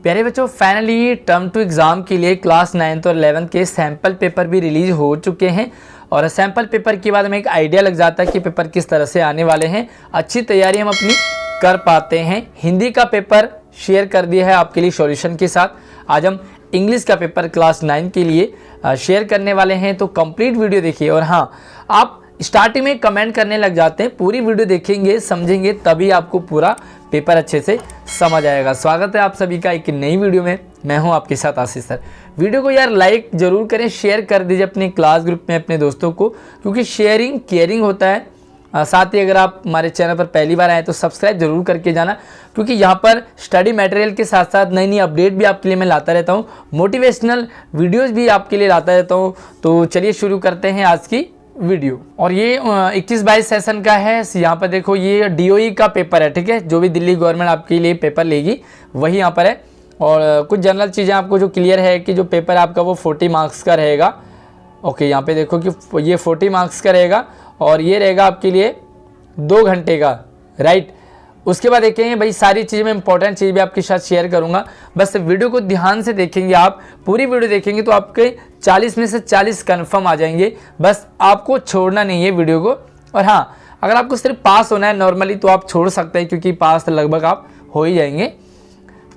प्यारे बच्चों, finally term to exam के लिए क्लास 9th और 11th के सैम्पल पेपर भी रिलीज़ हो चुके हैं और सैम्पल पेपर के बाद हमें एक आइडिया लग जाता है कि पेपर किस तरह से आने वाले हैं। अच्छी तैयारी हम अपनी कर पाते हैं। हिंदी का पेपर शेयर कर दिया है आपके लिए सॉल्यूशन के साथ। आज हम इंग्लिश का पेपर क्लास 9 के लिए शेयर करने वाले हैं, तो कंप्लीट वीडियो देखिए। और हाँ, आप स्टार्टिंग में कमेंट करने लग जाते हैं, पूरी वीडियो देखेंगे समझेंगे तभी आपको पूरा पेपर अच्छे से समझ आएगा। स्वागत है आप सभी का एक नई वीडियो में। मैं हूं आपके साथ आशीष सर। वीडियो को यार लाइक जरूर करें, शेयर कर दीजिए अपने क्लास ग्रुप में अपने दोस्तों को, क्योंकि शेयरिंग केयरिंग होता है। साथ ही अगर आप हमारे चैनल पर पहली बार आए तो सब्सक्राइब जरूर करके जाना, क्योंकि यहाँ पर स्टडी मटेरियल के साथ साथ नई नई अपडेट भी आपके लिए मैं लाता रहता हूँ, मोटिवेशनल वीडियोज़ भी आपके लिए लाता रहता हूँ। तो चलिए शुरू करते हैं आज की वीडियो। और ये 21-22 सेशन का है। यहाँ पर देखो, ये DOE का पेपर है, ठीक है। जो भी दिल्ली गवर्नमेंट आपके लिए पेपर लेगी वही यहाँ पर है। और कुछ जनरल चीज़ें आपको जो क्लियर है कि जो पेपर आपका वो 40 मार्क्स का रहेगा। ओके, यहाँ पे देखो कि ये 40 मार्क्स का रहेगा और ये रहेगा आपके लिए 2 घंटे का, राइट। उसके बाद देखेंगे भाई, सारी चीज़ें मैं इंपॉर्टेंट चीज़ भी आपके साथ शेयर करूंगा। बस वीडियो को ध्यान से देखेंगे, आप पूरी वीडियो देखेंगे तो आपके 40 में से 40 कंफर्म आ जाएंगे। बस आपको छोड़ना नहीं है वीडियो को। और हाँ, अगर आपको सिर्फ पास होना है नॉर्मली तो आप छोड़ सकते हैं, क्योंकि पास तो लगभग आप हो ही जाएंगे।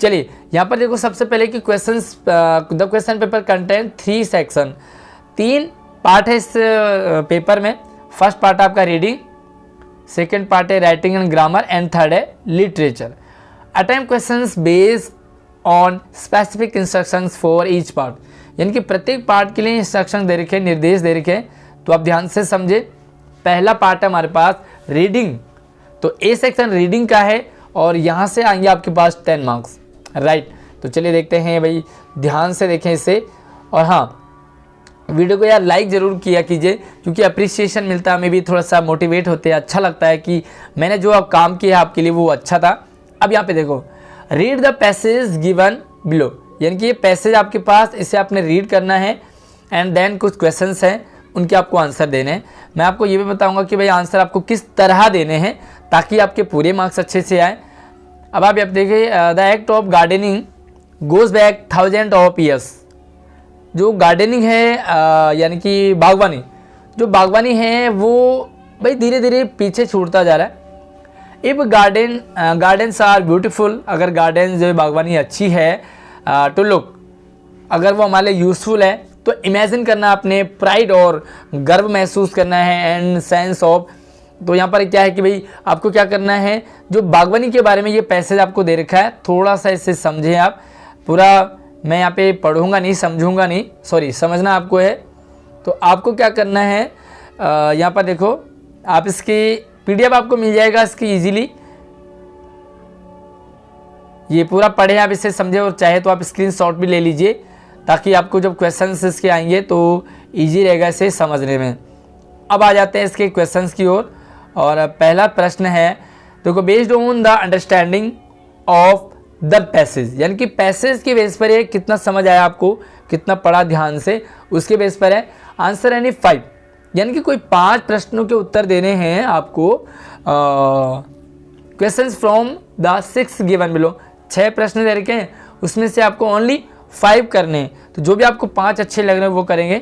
चलिए यहाँ पर देखो, सबसे पहले कि questions, the question paper contain 3 section. 3 part है इस पेपर में। फर्स्ट पार्ट आपका रीडिंग, सेकेंड पार्ट है writing and grammar and third है literature. Attempt questions based on specific instructions for each part, यानी कि प्रत्येक पार्ट के लिए इंस्ट्रक्शन दे रखे हैं, निर्देश दे रखे हैं, तो आप ध्यान से समझे। पहला पार्ट है हमारे पास रीडिंग, तो ए सेक्शन रीडिंग का है और यहाँ से आएंगे आपके पास 10 मार्क्स, राइट। तो चलिए देखते हैं भाई, ध्यान से देखें इसे। और हाँ, वीडियो को यार लाइक ज़रूर किया कीजिए, क्योंकि अप्रिसिएशन मिलता है, हमें भी थोड़ा सा मोटिवेट होते हैं, अच्छा लगता है कि मैंने जो अब काम किया आपके लिए वो अच्छा था। अब यहाँ पे देखो, read the passage given below, यानी कि ये पैसेज आपके पास, इसे आपने रीड करना है एंड देन कुछ क्वेश्चंस हैं, उनके आपको आंसर देने हैं। मैं आपको ये भी बताऊँगा कि भाई आंसर आपको किस तरह देने हैं ताकि आपके पूरे मार्क्स अच्छे से आए। अब आप देखिए, the act of gardening goes back 1000 of years. जो गार्डनिंग है यानी कि बागवानी, जो बागवानी है वो भाई धीरे धीरे पीछे छूटता जा रहा है। इफ गार्डन्स आर ब्यूटीफुल, अगर गार्डन जो बागवानी अच्छी है तो लुक, अगर वो हमारे लिए यूज़फुल है तो इमेजिन करना, अपने प्राइड और गर्व महसूस करना है एंड सेंस ऑफ। तो यहाँ पर क्या है कि भाई आपको क्या करना है, जो बागवानी के बारे में ये पैसेज आपको दे रखा है, थोड़ा सा इसे समझें आप। पूरा मैं यहाँ पे पढ़ूंगा नहीं, समझूंगा नहीं, सॉरी, समझना आपको है। तो आपको क्या करना है, यहाँ पर देखो, आप इसकी PDF आपको मिल जाएगा इसकी इजीली। ये पूरा पढ़े आप, इसे समझे, और चाहे तो आप स्क्रीनशॉट भी ले लीजिए, ताकि आपको जब क्वेश्चंस इसके आएंगे तो इजी रहेगा इसे समझने में। अब आ जाते हैं इसके क्वेश्चंस की ओर। और पहला प्रश्न है, देखो, based on the understanding of the passage, यानी कि पैसेज के बेस पर है, कितना समझ आया आपको, कितना पढ़ा ध्यान से, उसके बेस पर है। आंसर एनी 5, यानी कि कोई 5 प्रश्नों के उत्तर देने हैं आपको। Questions from the 6 given below, 6 प्रश्न दे रखे हैं, उसमें से आपको ओनली 5 करने हैं। तो जो भी आपको 5 अच्छे लग रहे हैं वो करेंगे।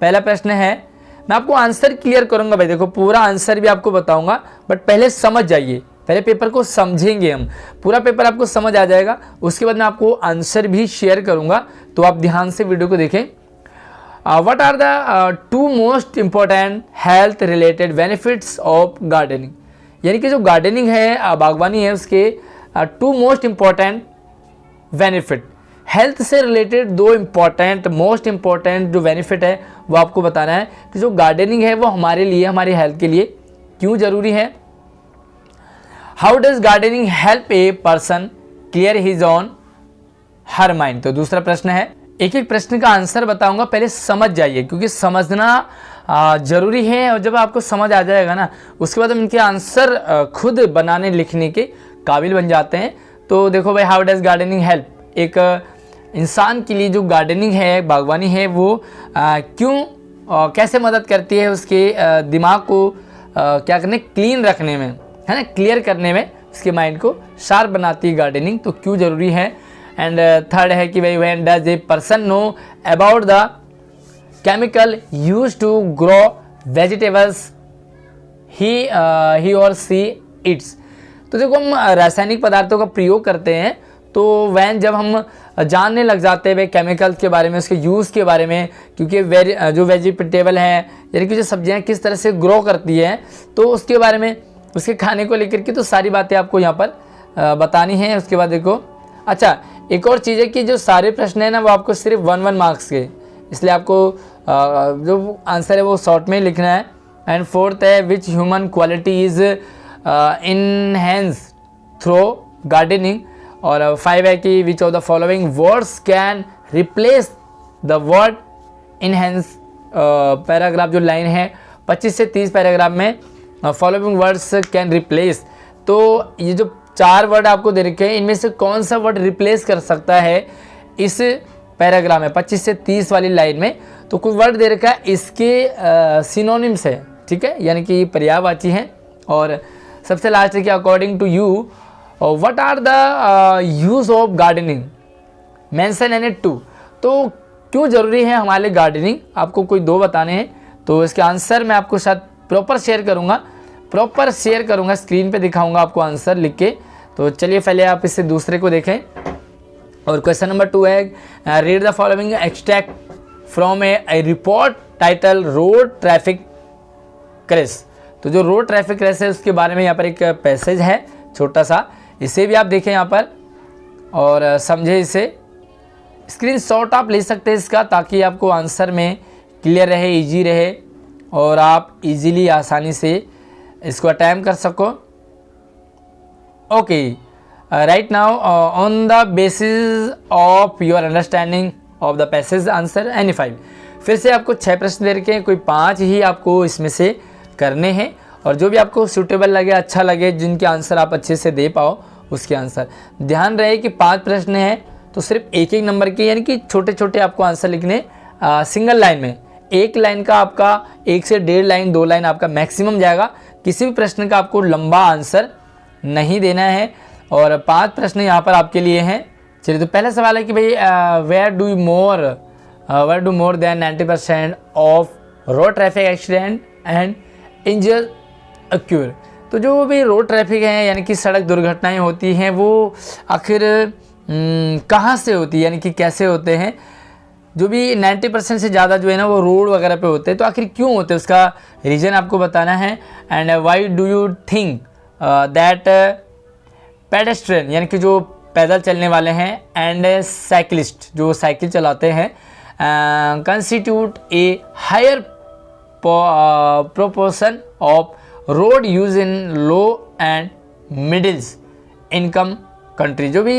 पहला प्रश्न है, मैं आपको आंसर क्लियर करूंगा भाई, देखो पूरा आंसर भी आपको बताऊंगा, बट पहले समझ जाइए, पहले पेपर को समझेंगे हम, पूरा पेपर आपको समझ आ जाएगा। उसके बाद मैं आपको आंसर भी शेयर करूंगा, तो आप ध्यान से वीडियो को देखें। What are the 2 most important health related benefits of gardening, यानी कि जो गार्डनिंग है, बागवानी है, उसके 2 मोस्ट इंपॉर्टेंट बेनिफिट, हेल्थ से रिलेटेड 2 इंपॉर्टेंट मोस्ट इंपॉर्टेंट जो बेनिफिट है वो आपको बताना है कि जो गार्डनिंग है वो हमारे लिए, हमारी हेल्थ के लिए क्यों ज़रूरी है। How does gardening help a person clear his on her mind. तो दूसरा प्रश्न है, एक एक प्रश्न का आंसर बताऊंगा, पहले समझ जाइए, क्योंकि समझना जरूरी है। और जब आपको समझ आ जाएगा ना, उसके बाद हम इनके आंसर खुद बनाने लिखने के काबिल बन जाते हैं। तो देखो भाई, हाउ डज गार्डनिंग हेल्प, एक इंसान के लिए जो गार्डनिंग है, बागवानी है, वो क्यों कैसे मदद करती है उसके दिमाग को क्या करने, क्लीन रखने में, है ना, क्लियर करने में, उसके माइंड को शार्प बनाती है गार्डनिंग, तो क्यों ज़रूरी है। एंड थर्ड है कि भाई when does a person know about the chemical use to grow vegetables he और सी इट्स। तो देखो हम रासायनिक पदार्थों का प्रयोग करते हैं तो वैन जब हम जानने लग जाते हैं वे केमिकल्स के बारे में, उसके यूज़ के बारे में, क्योंकि जो वेजिटेबल हैं यानी कि जो सब्जियां किस तरह से ग्रो करती हैं तो उसके बारे में, उसके खाने को लेकर के तो सारी बातें आपको यहाँ पर बतानी है। उसके बाद देखो अच्छा एक और चीज़ है कि जो सारे प्रश्न हैं ना वो आपको सिर्फ 1 मार्क्स के, इसलिए आपको जो आंसर है वो शॉर्ट में लिखना है। एंड फोर्थ है which human quality is enhance through gardening. और 5 है कि which of the following words can replace the word enhance. Paragraph जो लाइन है 25 से 30 पैराग्राफ में फॉलोइंग वर्ड्स कैन रिप्लेस। तो ये जो 4 वर्ड आपको दे रखे हैं इनमें से कौन सा वर्ड रिप्लेस कर सकता है इस पैराग्राफ में 25 से 30 वाली लाइन में। तो कोई वर्ड दे रखा है इसके सिनोनिम्स है, ठीक है, यानी कि पर्यायवाची हैं। और सबसे लास्ट है कि according to you what are the use of gardening, mention any 2। तो क्यों ज़रूरी है हमारे लिए गार्डनिंग, आपको कोई 2 बताने हैं। तो इसके आंसर मैं आपको साथ प्रॉपर शेयर करूँगा, स्क्रीन पे दिखाऊंगा आपको आंसर लिख के। तो चलिए पहले आप इससे दूसरे को देखें। और क्वेश्चन नंबर 2 है read the following extract from A report title road traffic crash. तो जो रोड ट्रैफिक क्रैश है उसके बारे में यहाँ पर एक पैसेज है छोटा सा, इसे भी आप देखें यहाँ पर और समझे इसे। स्क्रीनशॉट आप ले सकते हैं इसका ताकि आपको आंसर में क्लियर रहे, इजी रहे और आप इजीली आसानी से इसको अटैम्प्ट कर सको। Okay right now on the basis of your understanding of the passage answer any 5। फिर से आपको 6 प्रश्न दे रखे हैं, कोई 5 ही आपको इसमें से करने हैं और जो भी आपको सूटेबल लगे, अच्छा लगे, जिनके आंसर आप अच्छे से दे पाओ उसके आंसर। ध्यान रहे कि 5 प्रश्न हैं तो सिर्फ 1 नंबर के, यानी कि छोटे छोटे आपको आंसर लिखने सिंगल लाइन में। 1 लाइन का आपका 1 से 1.5 लाइन 2 लाइन आपका मैक्सिमम जाएगा। किसी भी प्रश्न का आपको लंबा आंसर नहीं देना है। और 5 प्रश्न यहाँ पर आपके लिए हैं। चलिए तो पहला सवाल है कि भाई where do more than 90% of road traffic accident and injury occur. तो जो भी रोड ट्रैफिक है यानी कि सड़क दुर्घटनाएं होती हैं वो आखिर कहाँ से होती है, यानी कि कैसे होते हैं। जो भी 90% से ज़्यादा जो है ना वो रोड वगैरह पे होते हैं, तो आखिर क्यों होते हैं उसका रीज़न आपको बताना है। And why do you think that pedestrian यानी कि जो पैदल चलने वाले हैं एंड साइकिलिस्ट जो साइकिल चलाते हैं constitute a higher proportion of road use in low and middle income country। जो भी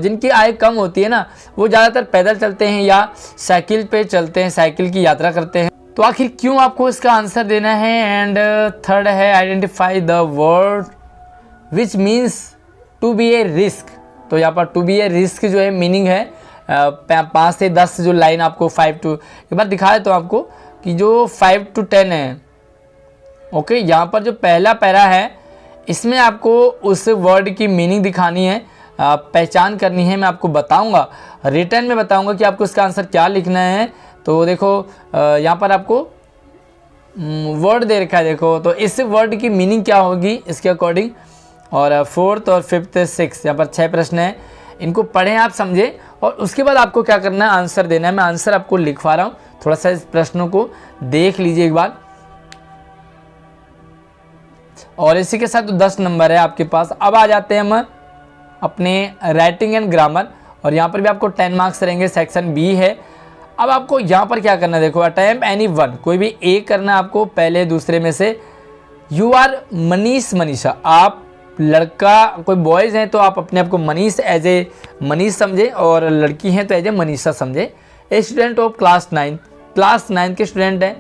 जिनकी आय कम होती है ना वो ज़्यादातर पैदल चलते हैं या साइकिल पे चलते हैं, साइकिल की यात्रा करते हैं। तो आखिर क्यों आपको इसका आंसर देना है। एंड थर्ड है identify the word which means to be a risk. तो यहाँ पर टू बी ए रिस्क जो है मीनिंग है 5 से 10 जो लाइन आपको 5 to एक बार दिखा देता हूँ आपको कि जो 5 to 10 है। ओके यहाँ पर जो पहला पैरा है इसमें आपको उस वर्ड की मीनिंग दिखानी है, पहचान करनी है। मैं आपको बताऊंगा, रिटर्न में बताऊंगा कि आपको इसका आंसर क्या लिखना है। तो देखो यहाँ पर आपको वर्ड दे रखा है, देखो तो इस वर्ड की मीनिंग क्या होगी इसके अकॉर्डिंग। और 4th और 5th 6 यहाँ पर 6 प्रश्न हैं, इनको पढ़ें आप समझें और उसके बाद आपको क्या करना है आंसर देना है। मैं आंसर आपको लिखवा रहा हूँ, थोड़ा सा इस प्रश्नों को देख लीजिए एक बार। और इसी के साथ 10 नंबर है आपके पास। अब आ जाते हैं हम अपने राइटिंग एंड ग्रामर और यहाँ पर भी आपको 10 मार्क्स रहेंगे, सेक्शन बी है। अब आपको यहाँ पर क्या करना है, देखो अटेम्प्ट एनी वन, कोई भी एक करना है आपको पहले दूसरे में से। यू आर मनीष मनीषा, आप लड़का कोई बॉयज़ हैं तो आप अपने आप को मनीष एज ए मनीष समझे और लड़की हैं तो एज ए मनीषा समझे। ए स्टूडेंट ऑफ क्लास 9 के स्टूडेंट हैं।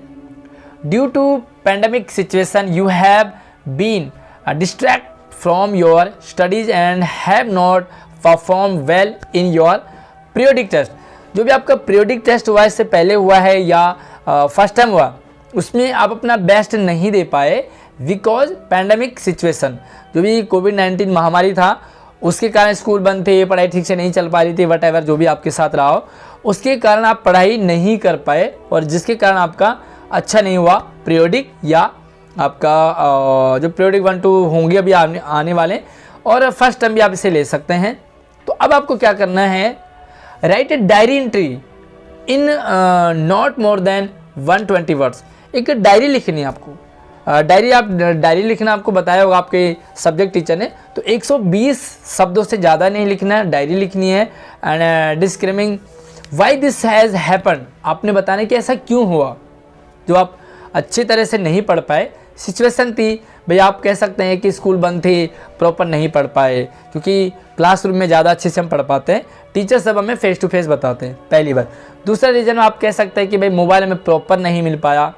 Due to pandemic situation you have been distract from your studies and have not perform well in your periodic test. जो भी आपका पीरियोडिक टेस्ट हुआ इससे पहले हुआ है या फर्स्ट टाइम हुआ उसमें आप अपना बेस्ट नहीं दे पाए बिकॉज पैंडमिक सिचुएशन, जो भी कोविड-19 महामारी था उसके कारण स्कूल बंद थे, पढ़ाई ठीक से नहीं चल पा रही थी, वट एवर जो भी आपके साथ रहा हो, उसके कारण आप पढ़ाई नहीं कर पाए और जिसके कारण आपका अच्छा नहीं हुआ पीरियोडिक या आपका जो पीरियोडिक 1-2 होंगे अभी आने वाले, और फर्स्ट टर्म भी आप इसे ले सकते हैं। तो अब आपको क्या करना है, right a diary entry in not more than 120 words. एक डायरी लिखनी है आपको। डायरी लिखना आपको बताया होगा आपके सब्जेक्ट टीचर ने। तो 120 शब्दों से ज़्यादा नहीं लिखना है, डायरी लिखनी है। And describing why this has happen, आपने बताना कि ऐसा क्यों हुआ, जो आप अच्छी तरह से नहीं पढ़ पाए, सिचुएशन थी। भाई आप कह सकते हैं कि स्कूल बंद थे, प्रॉपर नहीं पढ़ पाए, क्योंकि क्लासरूम में ज़्यादा अच्छे से हम पढ़ पाते हैं, टीचर सब हमें फेस टू फेस बताते हैं पहली बार। दूसरा रीज़न आप कह सकते हैं कि भाई मोबाइल हमें प्रॉपर नहीं मिल पाया,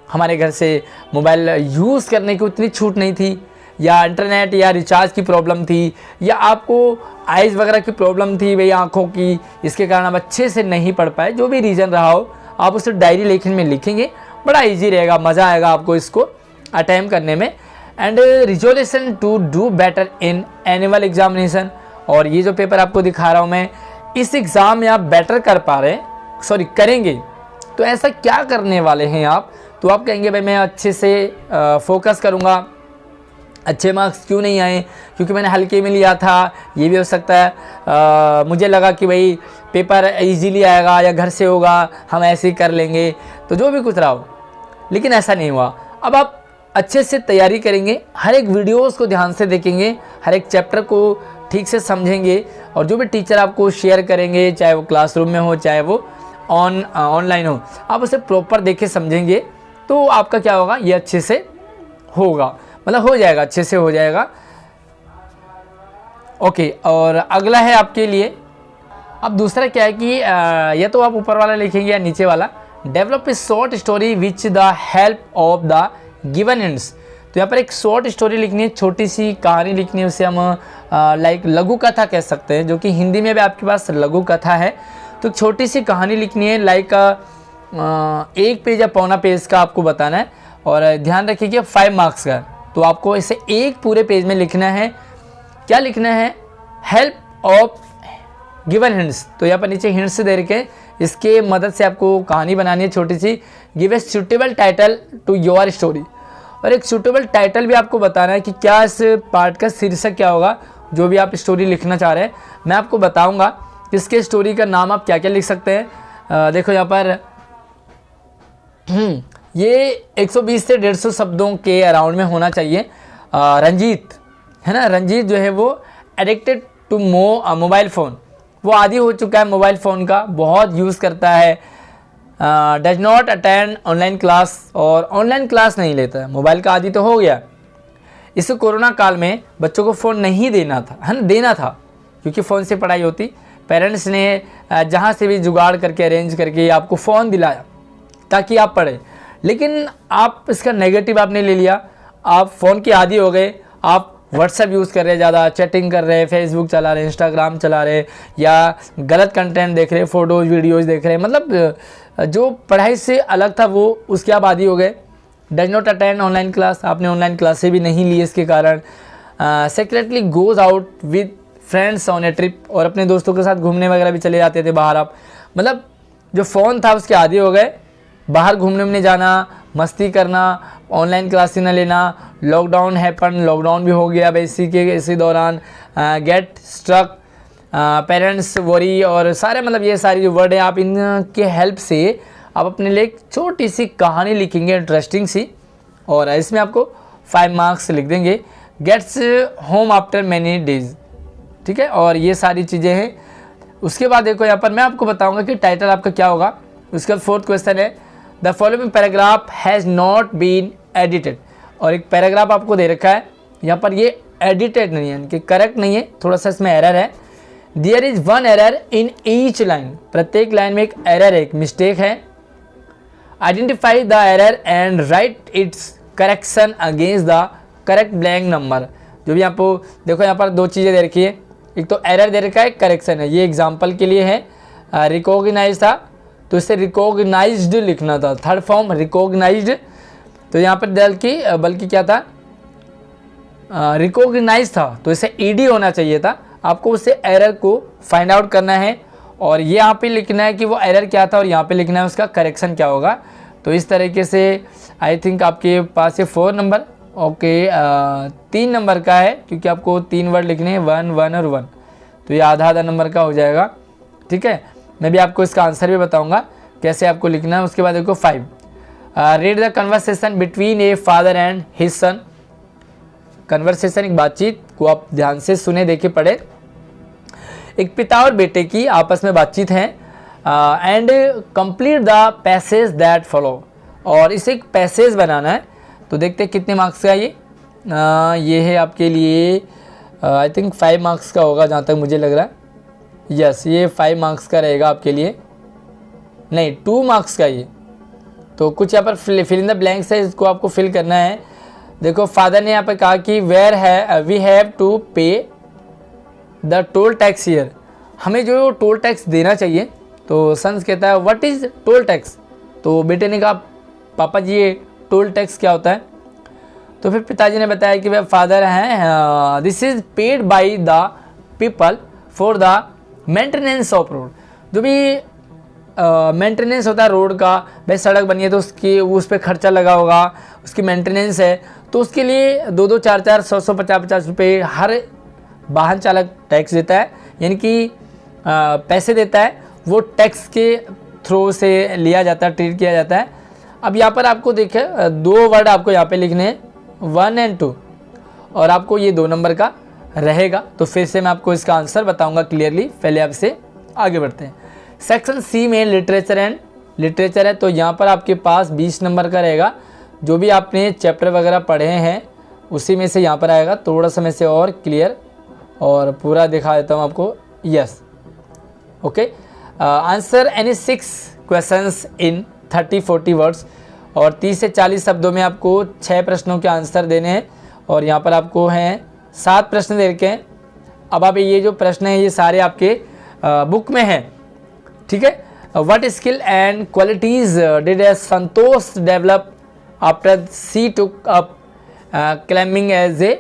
हमारे घर से मोबाइल यूज़ करने की उतनी छूट नहीं थी, या इंटरनेट या रिचार्ज की प्रॉब्लम थी, या आपको आइज़ वगैरह की प्रॉब्लम थी भाई आँखों की, इसके कारण आप अच्छे से नहीं पढ़ पाए। जो भी रीज़न रहा हो आप उसे डायरी लेखन में लिखेंगे, बड़ा ईजी रहेगा, मज़ा आएगा आपको इसको अटैम्प्ट करने में। And resolution to do better in annual examination, और ये जो पेपर आपको दिखा रहा हूँ मैं, इस एग्ज़ाम में आप बेटर कर पा रहे हैं, सॉरी करेंगे, तो ऐसा क्या करने वाले हैं आप, तो आप कहेंगे भाई मैं अच्छे से फोकस करूँगा, अच्छे मार्क्स क्यों नहीं आए, क्योंकि मैंने हल्के में लिया था, ये भी हो सकता है, मुझे लगा कि भाई पेपर इजीली आएगा या घर से होगा, हम ऐसे ही कर लेंगे, तो जो भी कुछ रहा हो, लेकिन ऐसा नहीं हुआ। अब आप अच्छे से तैयारी करेंगे, हर एक वीडियोस को ध्यान से देखेंगे, हर एक चैप्टर को ठीक से समझेंगे, और जो भी टीचर आपको शेयर करेंगे, चाहे वो क्लासरूम में हो चाहे वो ऑनलाइन हो, आप उसे प्रॉपर देखे समझेंगे, तो आपका क्या होगा, ये अच्छे से होगा, मतलब हो जाएगा, अच्छे से हो जाएगा। ओके, और अगला है आपके लिए, अब दूसरा क्या है कि या तो आप ऊपर वाला लिखेंगे या नीचे वाला, develop a short story which the help of the given hints. तो यहाँ पर एक शॉर्ट स्टोरी लिखनी है, छोटी सी कहानी लिखनी है, उसे हम लाइक लघु कथा कह सकते हैं, जो कि हिंदी में भी आपके पास लघु कथा है। तो छोटी सी कहानी लिखनी है, लाइक 1 पेज या पौना पेज का आपको बताना है, और ध्यान रखिए कि 5 मार्क्स का, तो आपको इसे एक पूरे पेज में लिखना है। क्या लिखना है, हेल्प ऑफ गिवन हिंट्स, तो यहाँ पर नीचे हिंट्स दे रखे, इसके मदद से आपको कहानी बनानी है छोटी सी। Give a suitable title to your story, और एक सूटेबल टाइटल भी आपको बताना है कि क्या इस पार्ट का शीर्षक क्या होगा, जो भी आप स्टोरी लिखना चाह रहे हैं। मैं आपको बताऊंगा इसके स्टोरी का नाम आप क्या क्या लिख सकते हैं। देखो यहाँ पर ये 120 से 150 शब्दों के अराउंड में होना चाहिए। रंजीत है ना, रंजीत जो है वो एडिक्टेड टू मोबाइल फ़ोन, वो आदी हो चुका है मोबाइल फ़ोन का, बहुत यूज़ करता है। Does not attend online class, और ऑनलाइन क्लास नहीं लेता है, मोबाइल का आदी तो हो गया। इस कोरोना काल में बच्चों को फ़ोन नहीं देना था, है ना, देना था, क्योंकि फ़ोन से पढ़ाई होती। पेरेंट्स ने जहाँ से भी जुगाड़ करके अरेंज करके आपको फ़ोन दिलाया ताकि आप पढ़ें, लेकिन आप इसका नेगेटिव आपने ले लिया, आप फ़ोन के आदी हो गए, आप व्हाट्सएप यूज़ कर रहे हैं, ज़्यादा चैटिंग कर रहे हैं, फेसबुक चला रहे हैं, इंस्टाग्राम चला रहे हैं, या गलत कंटेंट देख रहे हैं, फ़ोटोज़ वीडियोज़ देख रहे हैं, मतलब जो पढ़ाई से अलग था वो उसके आप आदी हो गए। Does not attend online class, आपने ऑनलाइन क्लासें भी नहीं ली इसके कारण। Secretly goes out with friends on A trip, और अपने दोस्तों के साथ घूमने वगैरह भी चले जाते थे बाहर आप, मतलब जो फ़ोन था उसके आदी हो गए, बाहर घूमने में जाना, मस्ती करना, ऑनलाइन क्लासेस न लेना। लॉकडाउन हैपन, लॉकडाउन भी हो गया अब इसी दौरान। गेट स्ट्रक, पेरेंट्स वरी, और सारे मतलब ये सारी जो वर्ड है, आप इनके हेल्प से आप अपने लिए एक छोटी सी कहानी लिखेंगे इंटरेस्टिंग सी, और इसमें आपको 5 मार्क्स लिख देंगे। Gets home after many days, ठीक है, और ये सारी चीज़ें हैं। उसके बाद देखो यहाँ पर मैं आपको बताऊंगा कि टाइटल आपका क्या होगा। उसके बाद 4th क्वेश्चन है, the following paragraph has not been edited, और एक पैराग्राफ आपको दे रखा है, यहाँ पर ये एडिटेड नहीं है, यानी कि करेक्ट नहीं है, थोड़ा सा इसमें एरर है। There is 1 error in each line, प्रत्येक लाइन में एक एरर है, एक मिस्टेक है। Identify the error and write its correction against the correct blank number. जो भी आपको देखो यहाँ पर 2 चीज़ें दे रखी है, एक तो एरर दे रखा है, करेक्शन है। ये एग्जाम्पल के लिए है, रिकॉग्नाइज था तो इसे रिकॉग्नाइज्ड लिखना था, थर्ड फॉर्म रिकॉग्नाइज्ड, तो यहाँ पर बल्कि क्या था, रिकॉग्नाइज था तो इसे ईडी होना चाहिए था। आपको उससे एरर को फाइंड आउट करना है और ये यहाँ पे लिखना है कि वो एरर क्या था और यहाँ पे लिखना है उसका करेक्शन क्या होगा। तो इस तरीके से आई थिंक आपके पास ये 4 नंबर ओके 3 नंबर का है, क्योंकि आपको 3 वर्ड लिखने हैं 1 1 और 1, तो ये आधा आधा नंबर का हो जाएगा। ठीक है, मैं भी आपको इसका आंसर भी बताऊंगा कैसे आपको लिखना है। उसके बाद देखो 5, read the conversation between a father and his son. Conversation एक बातचीत को आप ध्यान से सुने, देखे, पढ़े। एक पिता और बेटे की आपस में बातचीत है। And complete the passage that follow, और इसे एक पैसेज बनाना है। तो देखते हैं कितने मार्क्स का ये है आपके लिए। आई थिंक 5 मार्क्स का होगा जहाँ तक मुझे लग रहा है। यस, ये 5 मार्क्स का रहेगा आपके लिए, नहीं 2 मार्क्स का ये। तो कुछ यहाँ पर फिल इन द ब्लैंक्स है, इसको आपको फिल करना है। देखो फादर ने यहाँ पर कहा कि वी हैव टू पे द टोल टैक्स हियर, हमें जो टोल टैक्स देना चाहिए। तो सन्स कहता है व्हाट इज़ टोल टैक्स। तो बेटे ने कहा पापा जी ये टोल टैक्स क्या होता है। तो फिर पिताजी ने बताया कि वह फादर हैं, this is paid by the people for the maintenance of road. जो भी मेंटेनेंस होता है रोड का, भाई सड़क बनी है तो उसकी उस पर खर्चा लगा होगा, उसकी मेंटेनेंस है, तो उसके लिए 2-2 4-4 100 50 रुपये हर वाहन चालक टैक्स देता है, यानी कि पैसे देता है, वो टैक्स के थ्रू से लिया जाता है, ट्रीट किया जाता है। अब यहाँ पर आपको देखे 2 वर्ड आपको यहाँ पे लिखने हैं 1 और 2, और आपको ये 2 नंबर का रहेगा। तो फिर से मैं आपको इसका आंसर बताऊंगा क्लियरली, पहले आपसे आगे बढ़ते हैं। सेक्शन सी में लिटरेचर है, तो यहाँ पर आपके पास 20 नंबर का रहेगा। जो भी आपने चैप्टर वगैरह पढ़े हैं उसी में से यहाँ पर आएगा। थोड़ा सा मैं से और क्लियर और पूरा दिखा देता हूँ आपको। Yes, okay, answer any 6 questions in 30-40 words, और 30 से 40 शब्दों में आपको 6 प्रश्नों के आंसर देने हैं। और यहाँ पर आपको हैं 7 प्रश्न दे रखे हैं। अब आप ये जो प्रश्न हैं ये सारे आपके बुक में हैं। ठीक है, what skill and qualities did Santosh develop after she took up climbing as a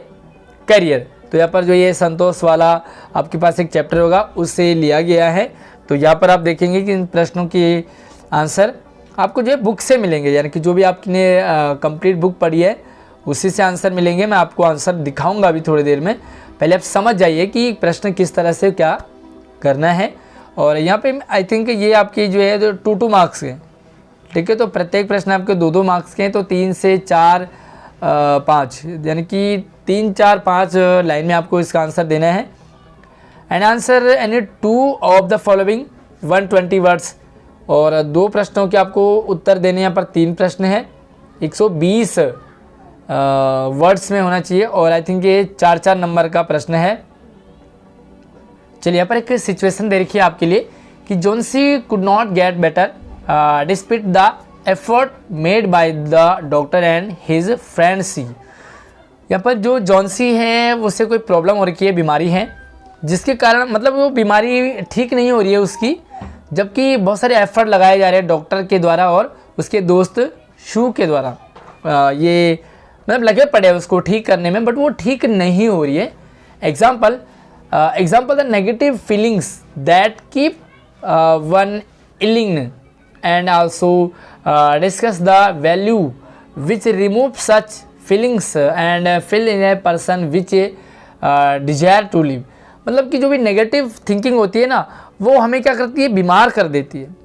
career. तो यहाँ पर जो ये संतोष वाला आपके पास एक चैप्टर होगा उससे लिया गया है। तो यहाँ पर आप देखेंगे कि इन प्रश्नों के आंसर आपको जो है बुक से मिलेंगे, यानी कि जो भी आपने कंप्लीट बुक पढ़ी है उसी से आंसर मिलेंगे। मैं आपको आंसर दिखाऊंगा अभी थोड़ी देर में, पहले आप समझ जाइए कि प्रश्न किस तरह से क्या करना है। और यहाँ पे आई थिंक ये आपकी जो है 2-2 मार्क्स के, ठीक है। तो प्रत्येक प्रश्न आपके 2-2 मार्क्स के हैं, तो 3 से 4 5, यानी कि 3 4 5 लाइन में आपको इसका आंसर देना है। And answer any 2 of the following 120 words, और 2 प्रश्नों के आपको उत्तर देने। यहाँ पर 3 प्रश्न हैं, 120 वर्ड्स में होना चाहिए, और आई थिंक ये 4-4 नंबर का प्रश्न है। चलिए यहाँ पर एक सिचुएशन दे रखी है आपके लिए कि Johnsy could not get better despite the effort made by the doctor and his friend see. यहाँ पर जो जॉन्सी है उससे कोई प्रॉब्लम हो रखी है, बीमारी है, जिसके कारण मतलब वो बीमारी ठीक नहीं हो रही है उसकी, जबकि बहुत सारे एफर्ट लगाए जा रहे हैं डॉक्टर के द्वारा और उसके दोस्त शू के द्वारा। ये मतलब लगे पड़े हैं उसको ठीक करने में, बट वो ठीक नहीं हो रही है। Example the negative feelings that keep one ailing, and also discuss the value which remove such feelings and fill in a person which desire to live. मतलब कि जो भी नेगेटिव थिंकिंग होती है ना, वो हमें क्या करती है, बीमार कर देती है।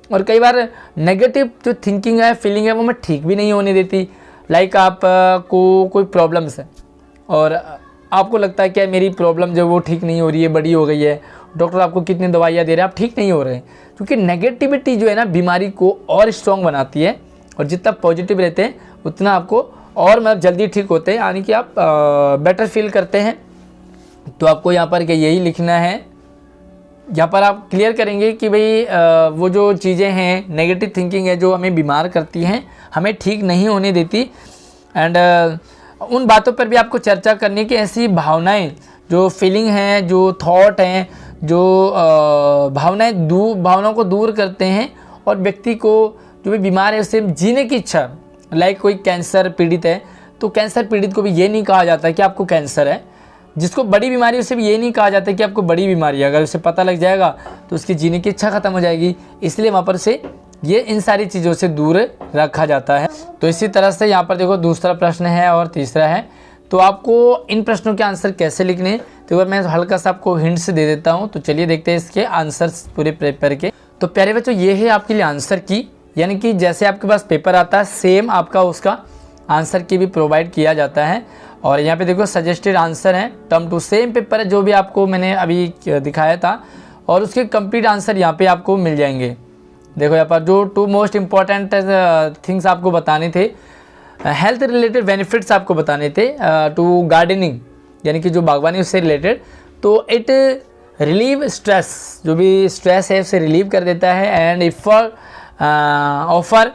और कई बार नेगेटिव जो थिंकिंग है, फीलिंग है, वो हमें ठीक भी नहीं होने देती। लाइक आप को कोई प्रॉब्लम्स है और आपको लगता है कि मेरी प्रॉब्लम जो वो ठीक नहीं हो रही है, बड़ी हो गई है, डॉक्टर आपको कितनी दवाइयाँ दे रहे हैं, आप ठीक नहीं हो रहे हैं। क्योंकि नेगेटिविटी जो है ना बीमारी को और स्ट्रॉन्ग बनाती है, और जितना पॉजिटिव रहते हैं उतना आपको और मतलब जल्दी ठीक होते हैं, यानी कि आप बेटर फील करते हैं। तो आपको यहाँ पर यही लिखना है। यहाँ पर आप क्लियर करेंगे कि भाई वो जो चीज़ें हैं, नेगेटिव थिंकिंग है जो हमें बीमार करती हैं, हमें ठीक नहीं होने देती, एंड उन बातों पर भी आपको चर्चा करनी है कि ऐसी भावनाएं, जो फीलिंग हैं, जो थॉट हैं, जो भावनाओं को दूर करते हैं और व्यक्ति को जो भी बीमार है उससे जीने की इच्छा। लाइक कोई कैंसर पीड़ित है तो कैंसर पीड़ित को भी ये नहीं कहा जाता कि आपको कैंसर है, जिसको बड़ी बीमारी, उसे भी ये नहीं कहा जाता कि आपको बड़ी बीमारी है, अगर उसे पता लग जाएगा तो उसकी जीने की इच्छा ख़त्म हो जाएगी, इसलिए वहाँ पर से ये इन सारी चीज़ों से दूर रखा जाता है। तो इसी तरह से यहाँ पर देखो दूसरा प्रश्न है और तीसरा है, तो आपको इन प्रश्नों के आंसर कैसे लिखने हैं, तो अगर मैं हल्का सा आपको हिंट्स दे देता हूँ। तो चलिए देखते हैं इसके आंसर्स पूरे पेपर के। तो प्यारे बच्चों, ये है आपके लिए आंसर की, यानी कि जैसे आपके पास पेपर आता है सेम आपका उसका आंसर की भी प्रोवाइड किया जाता है। और यहाँ पे देखो सजेस्टेड आंसर है, टर्म टू सेम पेपर है जो भी आपको मैंने अभी दिखाया था, और उसके कंप्लीट आंसर यहाँ पे आपको मिल जाएंगे। देखो यहाँ पर जो 2 मोस्ट इम्पॉर्टेंट थिंग्स आपको बताने थे, हेल्थ रिलेटेड बेनिफिट्स आपको बताने थे टू गार्डनिंग, यानी कि जो बागवानी उससे रिलेटेड। तो इट रिलीव स्ट्रेस, जो भी स्ट्रेस है उसे रिलीव कर देता है, and if offer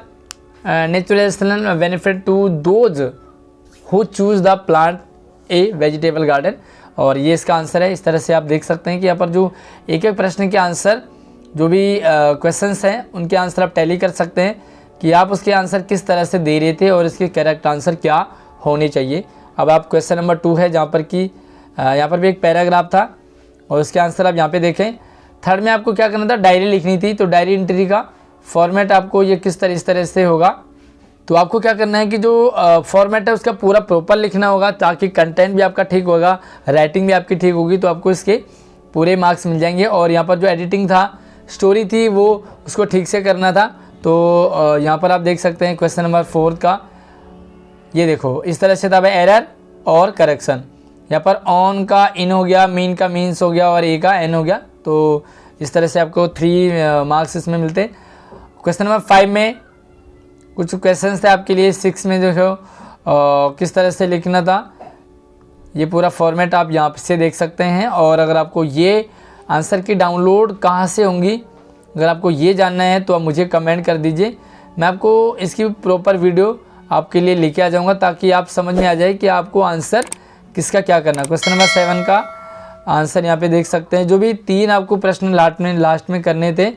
natural benefit to those who choose the plant a vegetable garden. और ये इसका आंसर है। इस तरह से आप देख सकते हैं कि यहाँ पर जो एक एक प्रश्न के आंसर, जो भी क्वेश्चंस हैं उनके आंसर आप टैली कर सकते हैं कि आप उसके आंसर किस तरह से दे रहे थे और इसके करेक्ट आंसर क्या होने चाहिए। अब आप क्वेश्चन नंबर 2 है जहाँ पर कि यहाँ पर भी एक पैराग्राफ था और उसके आंसर आप यहाँ पे देखें। थर्ड में आपको क्या करना था, डायरी लिखनी थी। तो डायरी एंट्री का फॉर्मेट आपको ये इस तरह से होगा। तो आपको क्या करना है कि जो फॉर्मेट है उसका पूरा प्रॉपर लिखना होगा, ताकि कंटेंट भी आपका ठीक होगा, राइटिंग भी आपकी ठीक होगी, तो आपको इसके पूरे मार्क्स मिल जाएंगे। और यहाँ पर जो एडिटिंग था, स्टोरी थी, वो उसको ठीक से करना था। तो यहाँ पर आप देख सकते हैं क्वेश्चन नंबर 4 का, ये देखो इस तरह से था भाई, एरर और करेक्शन। यहाँ पर ऑन का इन हो गया, मीन का मीन्स हो गया और ए का एन हो गया। तो इस तरह से आपको 3 मार्क्स इसमें मिलते। क्वेश्चन नंबर 5 में कुछ क्वेश्चंस थे आपके लिए। 6 में देखो किस तरह से लिखना था, ये पूरा फॉर्मेट आप यहाँ से देख सकते हैं। और अगर आपको ये आंसर की डाउनलोड कहाँ से होंगी, अगर आपको ये जानना है तो आप मुझे कमेंट कर दीजिए, मैं आपको इसकी प्रॉपर वीडियो आपके लिए लेके आ जाऊँगा, ताकि आप समझ में आ जाए कि आपको आंसर किसका क्या करना है। क्वेश्चन नंबर 7 का आंसर यहाँ पे देख सकते हैं। जो भी 3 आपको प्रश्न लास्ट में करने थे,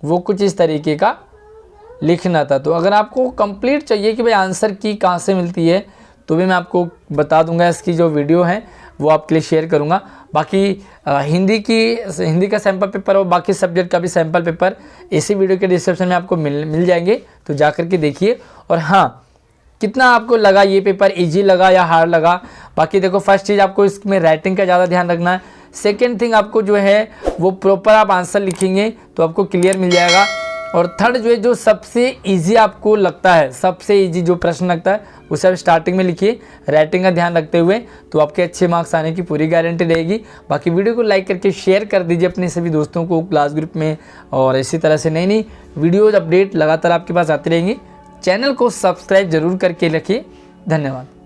वो कुछ इस तरीके का लिखना था। तो अगर आपको कंप्लीट चाहिए कि भाई आंसर की कहाँ से मिलती है, तो भी मैं आपको बता दूंगा, इसकी जो वीडियो है वो आपके लिए शेयर करूंगा। बाकी हिंदी का सैम्पल पेपर और बाकी सब्जेक्ट का भी सैम्पल पेपर इसी वीडियो के डिस्क्रिप्शन में आपको मिल जाएंगे, तो जा कर के देखिए। और हाँ, कितना आपको लगा ये पेपर, इजी लगा या हार्ड लगा। बाकी देखो, फर्स्ट चीज़ आपको इसमें राइटिंग का ज़्यादा ध्यान रखना है। सेकेंड थिंग, आपको जो है वो प्रॉपर आप आंसर लिखेंगे तो आपको क्लियर मिल जाएगा। और थर्ड जो है, जो सबसे इजी आपको लगता है, सबसे इजी जो प्रश्न लगता है उसे आप स्टार्टिंग में लिखिए, राइटिंग का ध्यान रखते हुए, तो आपके अच्छे मार्क्स आने की पूरी गारंटी रहेगी। बाकी वीडियो को लाइक करके शेयर कर दीजिए अपने सभी दोस्तों को क्लास ग्रुप में, और इसी तरह से नई नई वीडियोज़ अपडेट लगातार आपके पास आती रहेंगी। चैनल को सब्सक्राइब जरूर करके रखिए। धन्यवाद।